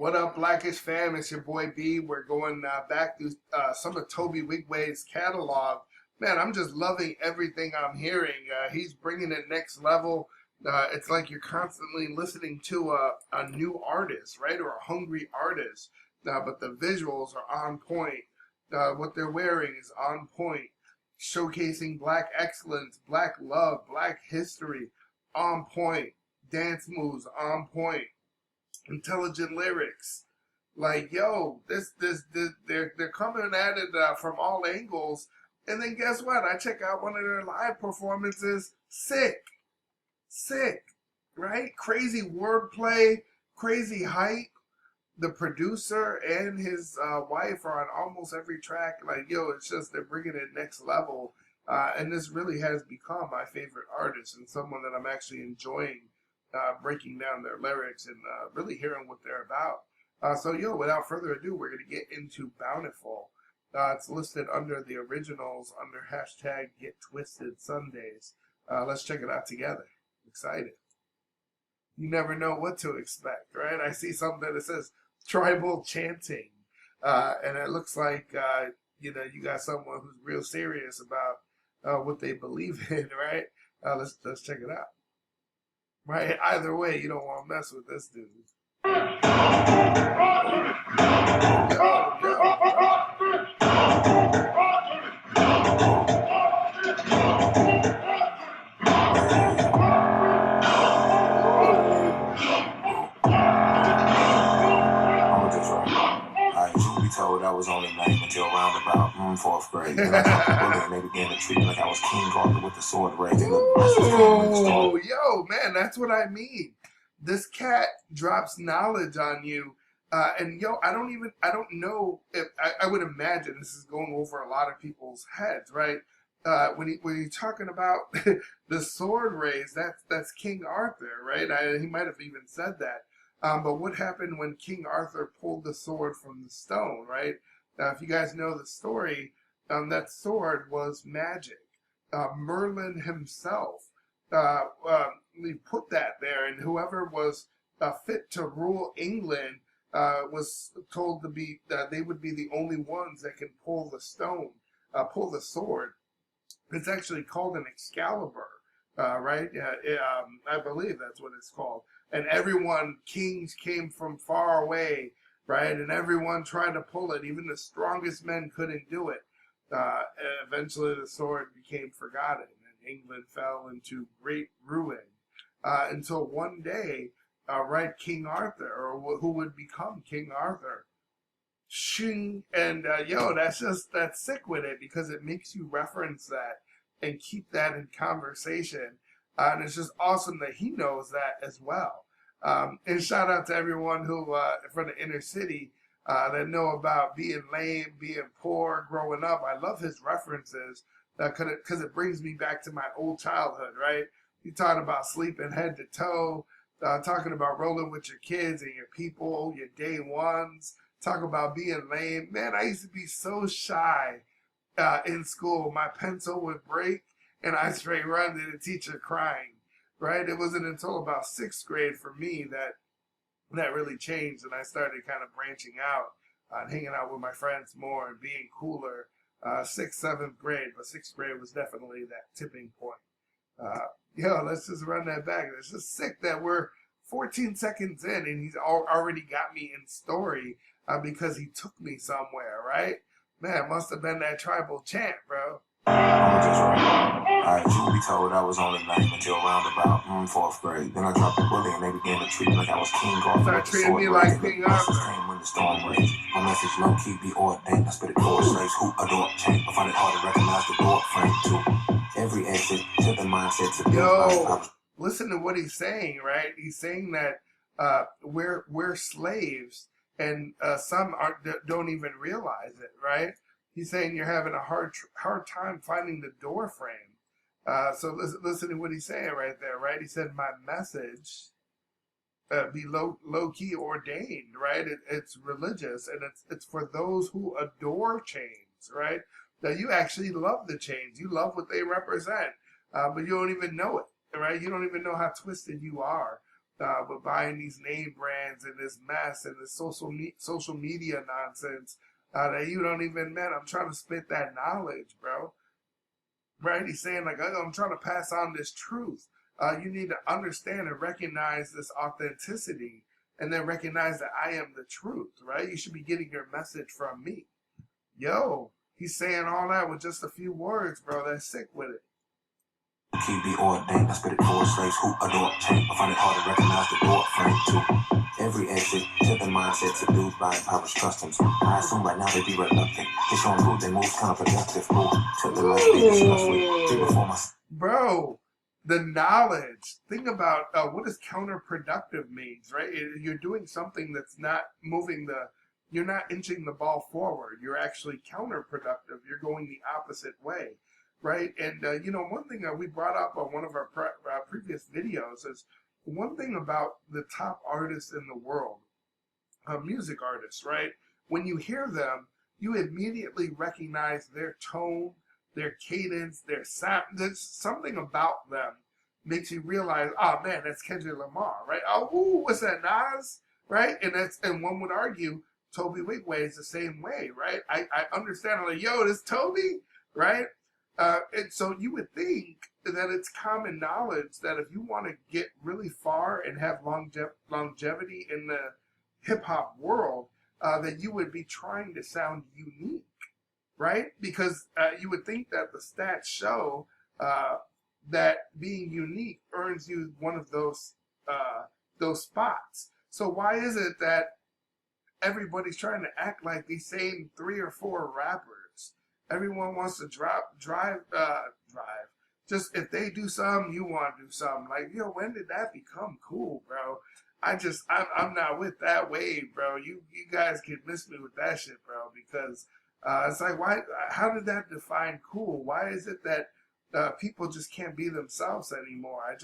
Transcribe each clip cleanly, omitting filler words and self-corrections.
What up, Blackish fam? It's your boy B. We're going back through some of Tobe Nwigwe's catalog. Man, I'm just loving everything I'm hearing. He's bringing it next level. It's like you're constantly listening to a new artist, right? Or a hungry artist. But the visuals are on point. What they're wearing is on point. Showcasing black excellence, black love, black history, on point. Dance moves, on point. Intelligent lyrics, like yo, they're coming at it from all angles, and then guess what? I check out one of their live performances, sick, right? Crazy wordplay, crazy hype. The producer and his wife are on almost every track. Like yo, it's just they're bringing it next level, and this really has become my favorite artist and someone that I'm actually enjoying. Breaking down their lyrics and really hearing what they're about. So, without further ado, we're going to get into Bountiful. It's listed under the originals under hashtag Get Twisted Sundays. Let's check it out together. Excited. You never know what to expect, right? I see something that says tribal chanting. And it looks like, you got someone who's real serious about what they believe in, right? Let's check it out. Right? Either way, you don't want to mess with this dude. Told I was only 9 until around about 4th grade. Then I dropped the bullet and they began to treat me like I was King Arthur with the sword raised. Oh, yo, man, that's what I mean. This cat drops knowledge on you. And I don't know if, I would imagine this is going over a lot of people's heads, right? When you're talking about the sword raised, that's King Arthur, right? He might have even said that. But what happened when King Arthur pulled the sword from the stone, right? If you guys know the story, that sword was magic. Merlin himself, he put that there, and whoever was fit to rule England was told to be, they would be the only ones that can pull the stone, pull the sword. It's actually called an Excalibur, right? I believe that's what it's called. And kings came from far away, right? And everyone tried to pull it. Even the strongest men couldn't do it. Eventually the sword became forgotten and England fell into great ruin. Until one day, right, King Arthur, or who would become King Arthur, shing, and that's sick with it because it makes you reference that and keep that in conversation. And it's just awesome that he knows that as well. And shout out to everyone who, from the inner city, that know about being lame, being poor, growing up. I love his references because it brings me back to my old childhood, right? You talking about sleeping head to toe, talking about rolling with your kids and your people, your day ones, talk about being lame. Man, I used to be so shy in school. My pencil would break and I straight run to the teacher crying, right? It wasn't until about 6th grade for me that really changed, and I started kind of branching out and hanging out with my friends more and being cooler. 6th, 7th grade, but 6th grade was definitely that tipping point. Let's just run that back. It's just sick that we're 14 seconds in and he's already got me in story because he took me somewhere, right? Man, must have been that tribal chant, bro. Alright, truth be told, I was only 9 until around about 4th grade. Then I dropped the bullet and they began to treat me like I was King Arthur. Start treating me like King Arthur. Came when the storm raged. My message low key be ordained. I spit it for slaves who adore change. I find it hard to recognize the door frame too. Every exit to the mindset to build. Listen to what he's saying, right? He's saying that we're slaves, and some don't even realize it, right? He's saying you're having a hard time finding the door frame. So listen to what he's saying right there, right? He said, my message be low key ordained, right? It's religious, and it's for those who adore chains, right? That you actually love the chains. You love what they represent, but you don't even know it, right? You don't even know how twisted you are. with buying these name brands and this mess and this social media nonsense that you don't even, man, I'm trying to spit that knowledge, bro. Right? He's saying, like, oh, I'm trying to pass on this truth. You need to understand and recognize this authenticity and then recognize that I am the truth, right? You should be getting your message from me. Yo, he's saying all that with just a few words, bro. That's sick with it. Key be ordained, I spit it for slaves who adore change. I find it hard to recognize the door frame too. Every exit, set the mindset subdued by powers customs. I assume by now they be reluctant. They show them they move counterproductive. Move to the life they discuss with. Three before my bro, the knowledge. Think about what does counterproductive means, right? You're doing something that's not moving you're not inching the ball forward. You're actually counterproductive. You're going the opposite way. Right, and one thing that we brought up on one of our previous videos is one thing about the top artists in the world, music artists, right? When you hear them, you immediately recognize their tone, their cadence, their sound. There's something about them makes you realize, oh man, that's Kendrick Lamar, right? Oh, ooh, what's that, Nas, right? And one would argue Tobe Nwigwe is the same way, right? I understand, I'm like, yo, this Tobe, right? And so you would think that it's common knowledge that if you want to get really far and have longevity in the hip hop world, that you would be trying to sound unique, right? Because you would think that the stats show that being unique earns you one of those spots. So why is it that everybody's trying to act like these same 3 or 4 rappers? Everyone wants to drive. Just if they do something, you want to do something. Like, yo, when did that become cool, bro? I'm not with that wave, bro. You guys can miss me with that shit, bro, because it's like, why? How did that define cool? Why is it that people just can't be themselves anymore? I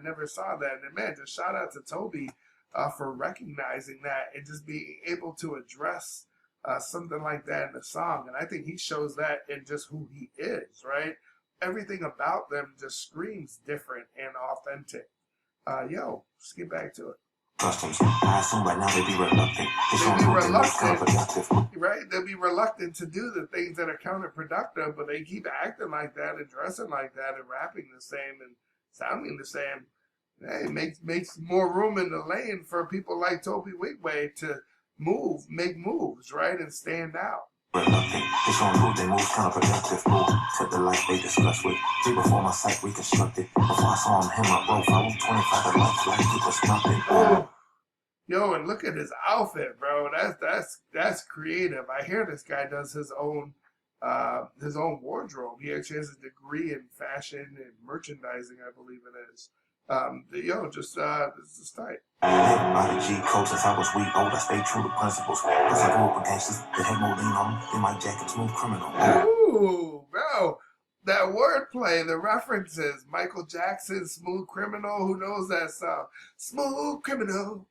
never saw that. And man, just shout out to Tobe for recognizing that and just being able to address something like that in the song. And I think he shows that in just who he is, right? Everything about them just screams different and authentic. Yo, let's get back to it. Customs. I assume by now they be reluctant. They'll be reluctant, right? They'll be reluctant to do the things that are counterproductive, but they keep acting like that and dressing like that and rapping the same and sounding the same. Hey, makes more room in the lane for people like Tobe Nwigwe to make moves, right, and stand out. Reluctant, they show them they move counterproductive. Move to the life they discuss with. Day before my sight reconstructed. Before I saw him my profile, 25 to life like he was nothing. Yo, and look at his outfit, bro. That's creative. I hear this guy does his own wardrobe. He actually has a degree in fashion and merchandising, I believe it is. This is tight. By the G code since I was weak old, I stayed true to principles. Plus I grew up with gangsters that had more lean on in my jacket, smooth criminal. Ooh, bro. That wordplay, the references, Michael Jackson, Smooth Criminal, who knows that song? Smooth Criminal.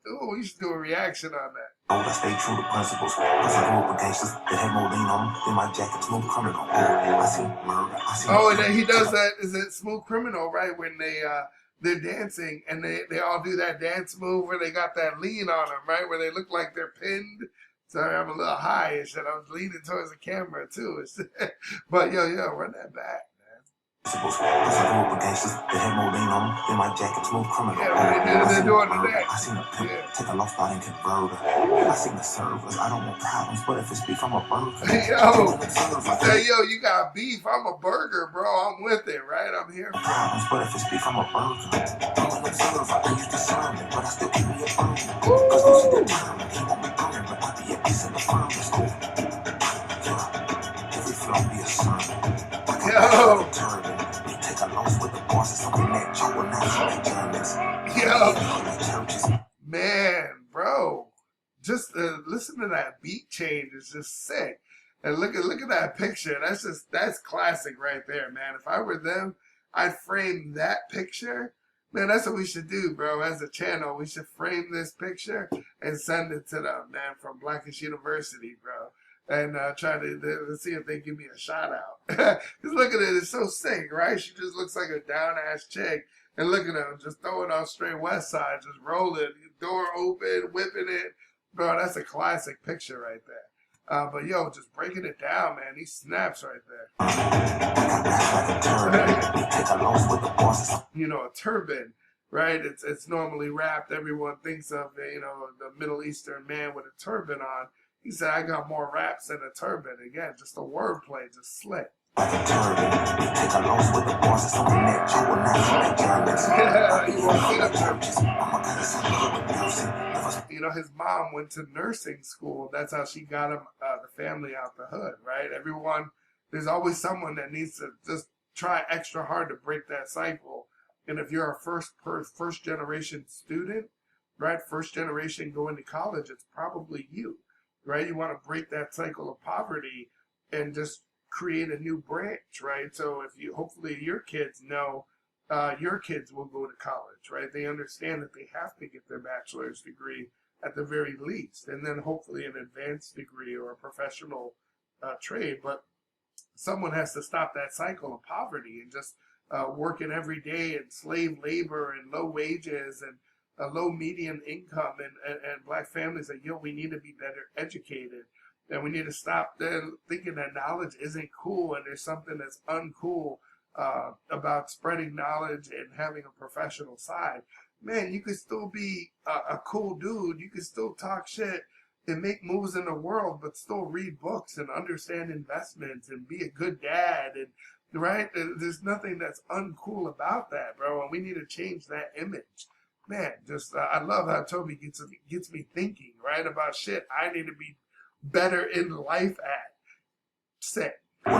Ooh, we should do a reaction on that. I stayed true to principles. Plus I grew up with gangsters that had more lean on in my jacket, smooth criminal. I see murder. And then he does that. Is it Smooth Criminal, right? When they're dancing and they all do that dance move where they got that lean on them, right? Where they look like they're pinned. Sorry, I'm a little high and shit. I was leaning towards the camera too. But yo, run that back. Plus I grew up with gangsters that had more lean on in my jacket, smooth criminal. Yeah, they're doing that. I seen a pimp take a lost body and convert her. I seen the servers. I don't want problems, but if it's beef, I'm a burger. Yo, you got beef. I'm a burger, bro. I'm with it, right? I'm here. Problems, but if it's beef, I'm a burger. I'm an observer. I use discernment, but I still keep me a burger. Cause Lucy determined he won't be burning, but I be a piece in the firm. That's cool. Yeah, every flow be a sermon. Yo. Man, bro, just listen to that beat change. It's just sick. And look at that picture. That's classic right there, man. If I were them, I'd frame that picture. Man, that's what we should do, bro. As a channel, we should frame this picture and send it to them, man, from Blackish University, bro. and try to see if they give me a shout out. Because look at it, it's so sick, right? She just looks like a down ass chick. And look at him, just throwing off straight West Side, just rolling, door open, whipping it. Bro, that's a classic picture right there. But yo, just breaking it down, man. He snaps right there. You know, a turban, right? It's normally wrapped. Everyone thinks of, you know, the Middle Eastern man with a turban on. He said, I got more raps than a turban. Again, just a wordplay, just slick. You know, his mom went to nursing school. That's how she got him, the family out the hood, right? Everyone, there's always someone that needs to just try extra hard to break that cycle. And if you're a first generation student, right, first generation going to college, it's probably you, right? You want to break that cycle of poverty and just create a new branch, right? So if you, hopefully your kids know your kids will go to college, right? They understand that they have to get their bachelor's degree at the very least, and then hopefully an advanced degree or a professional trade. But someone has to stop that cycle of poverty and just working every day in slave labor and low wages and a low median income, and black families like, yo, we need to be better educated. And we need to stop thinking that knowledge isn't cool and there's something that's uncool about spreading knowledge and having a professional side. Man, you could still be a cool dude. You could still talk shit and make moves in the world, but still read books and understand investments and be a good dad. And right, there's nothing that's uncool about that, bro. And we need to change that image. Man, just I love how Tobe gets me thinking, right, about shit I need to be better in life at. Sick. Yo,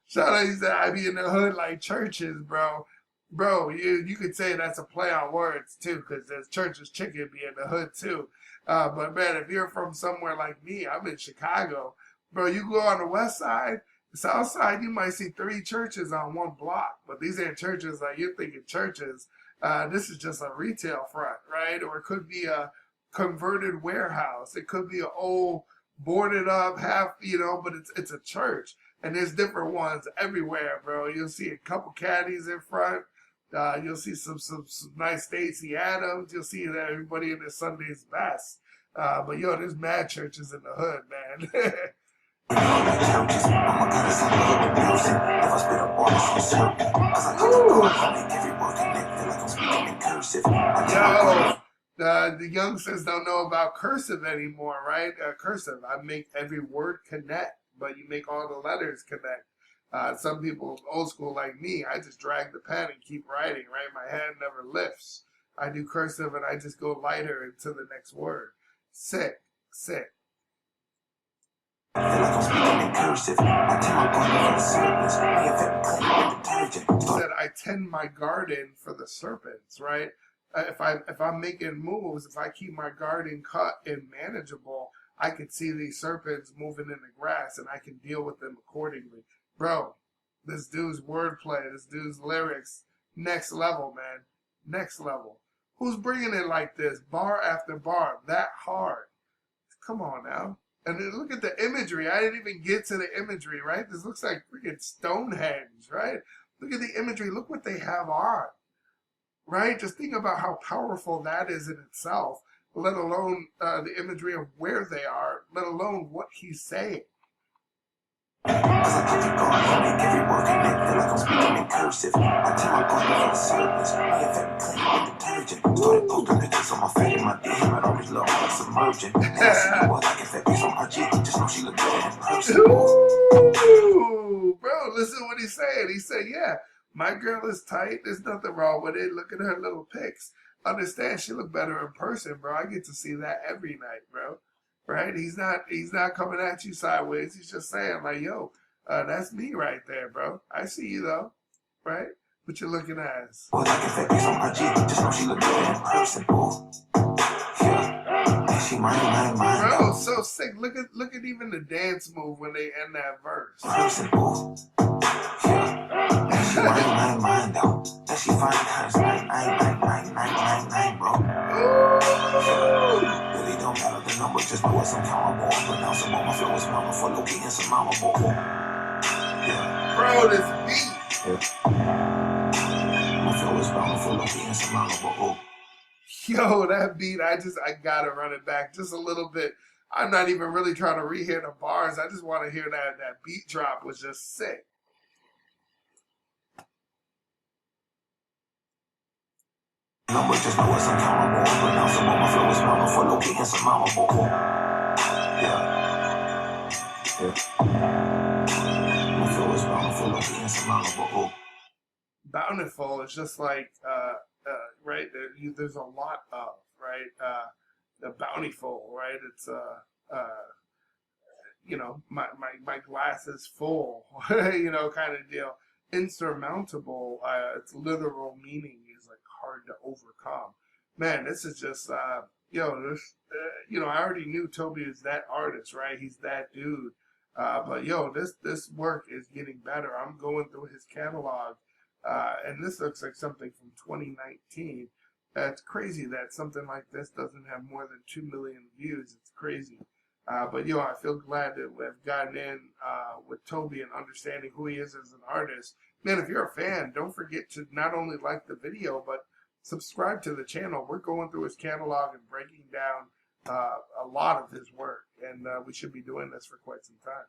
shout out, he said, I be in the hood like churches, bro. Bro, you could say that's a play on words, too, because there's churches chicken be in the hood, too. But, man, if you're from somewhere like me, I'm in Chicago. Bro, you go on the west side, the south side, you might see 3 churches on one block. But these ain't churches like you're thinking churches. This is just a retail front, right? Or it could be a converted warehouse. It could be an old boarded up half, you know, but it's a church. And there's different ones everywhere, bro. You'll see a couple caddies in front. You'll see some nice Stacey Adams. You'll see that everybody in their Sunday's best. But yo, there's mad churches in the hood, man. Yo, the youngsters don't know about cursive anymore, right? Cursive, I make every word connect, but you make all the letters connect. Some people, old school like me, I just drag the pen and keep writing, right? My hand never lifts. I do cursive and I just go lighter into the next word. Sick. He said, I tend my garden for the serpents, right? If I'm making moves, if I keep my garden cut and manageable, I can see these serpents moving in the grass and I can deal with them accordingly. Bro, this dude's wordplay, this dude's lyrics, next level, man. Next level. Who's bringing it like this, bar after bar, that hard? Come on now. And then look at the imagery. I didn't even get to the imagery, right? This looks like freaking Stonehenge, right? Look at the imagery. Look what they have on, right? Just think about how powerful that is in itself, let alone the imagery of where they are, let alone what he's saying. Ooh, bro, listen to what he's saying. He said, yeah, my girl is tight. There's nothing wrong with it. Look at her little pics. Understand, she look better in person, bro. I get to see that every night, bro. Right? He's not coming at you sideways. He's just saying, like, yo, that's me right there, bro. I see you, though. Right? What you looking at? Bro, so sick. Look at even the dance move when they end that verse. Numbers just know it's uncountable, unpronounceable. My flow is bountiful, low-key insurmountable. Yeah. Bro, this beat. Yeah. My flow is bountiful, low-key insurmountable. Yo, that beat, I gotta run it back just a little bit. I'm not even really trying to rehear the bars. I just want to hear that beat drop was just sick. Numbers just know it's uncountable, unpronounceable. My flow is bountiful, low-key insurmountable. Yeah. My flow is bountiful, low-key insurmountable. Bountiful is just like, right, there's a lot of, right, the bountiful, right, it's, you know, my glass is full, you know, kind of deal. Insurmountable, its literal meaning is like hard to overcome. Man, this is just, this, you know, I already knew Tobe is that artist, right? He's that dude. But yo, this work is getting better. I'm going through his catalog, and this looks like something from 2019. It's crazy that something like this doesn't have more than 2 million views. It's crazy. But yo, I feel glad that we've gotten in with Tobe and understanding who he is as an artist. Man, if you're a fan, don't forget to not only like the video, but subscribe to the channel. We're going through his catalog and breaking down a lot of his work, and we should be doing this for quite some time.